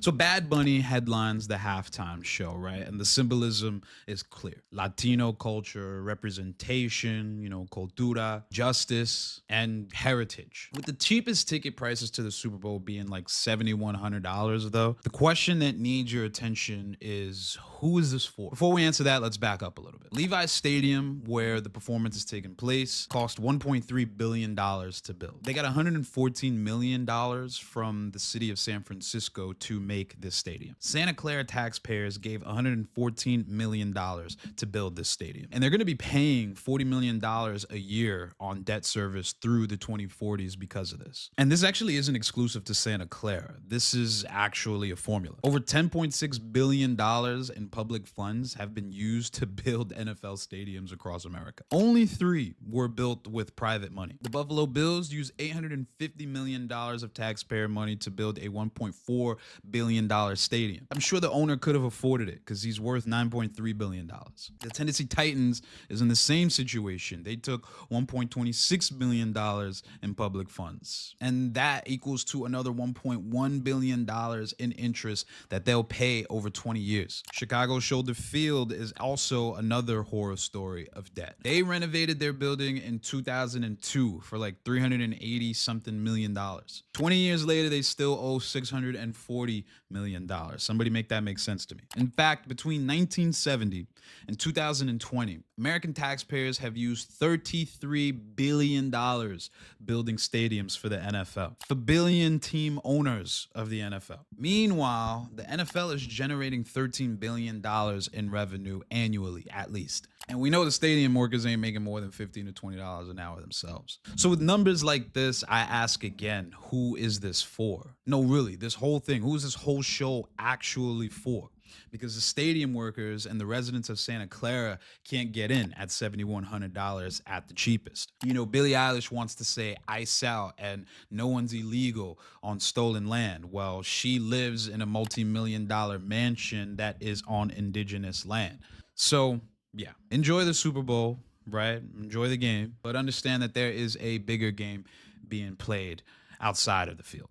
So Bad Bunny headlines the halftime show, right? And the symbolism is clear. Latino culture, representation, cultura, justice, and heritage. With the cheapest ticket prices to the Super Bowl being like $7,100 though, the question that needs your attention is who is this for? Before we answer that, let's back up a little bit. Levi's Stadium, where the performance is taking place, cost $1.3 billion to build. They got $114 million from the city of San Francisco to make this stadium. Santa Clara taxpayers gave $114 million to build this stadium. And they're going to be paying $40 million a year on debt service through the 2040s because of this. And this actually isn't exclusive to Santa Clara. This is actually a formula. Over $10.6 billion in public funds have been used to build NFL stadiums across America. Only 3 were built with private money. The Buffalo Bills used $850 million of taxpayer money to build a $1.4 billion stadium. I'm sure the owner could have afforded it because he's worth $9.3 billion. The Tennessee Titans is in the same situation. They took $1.26 billion in public funds. And that equals to another $1.1 billion in interest that they'll pay over 20 years. Chicago Shoulder Field is also another horror story of debt. They renovated their building in 2002 for like 380 something million dollars. 20 years later, they still owe $640 million. Somebody make that make sense to me. In fact, between 1970 and 2020, American taxpayers have used $33 billion building stadiums for the NFL, for billion team owners of the NFL. Meanwhile, the NFL is generating $13 billion in revenue annually, at least. And we know the stadium workers ain't making more than $15 to $20 an hour themselves. So with numbers like this, I ask again, who is this for? No, really, this whole thing, who is this whole show actually for? Because the stadium workers and the residents of Santa Clara can't get in at $7,100 at the cheapest. Billie Eilish wants to say ice out and no one's illegal on stolen land. Well, she lives in a multi-million-dollar mansion that is on indigenous land. So, yeah, enjoy the Super Bowl, right? Enjoy the game, but understand that there is a bigger game being played outside of the field.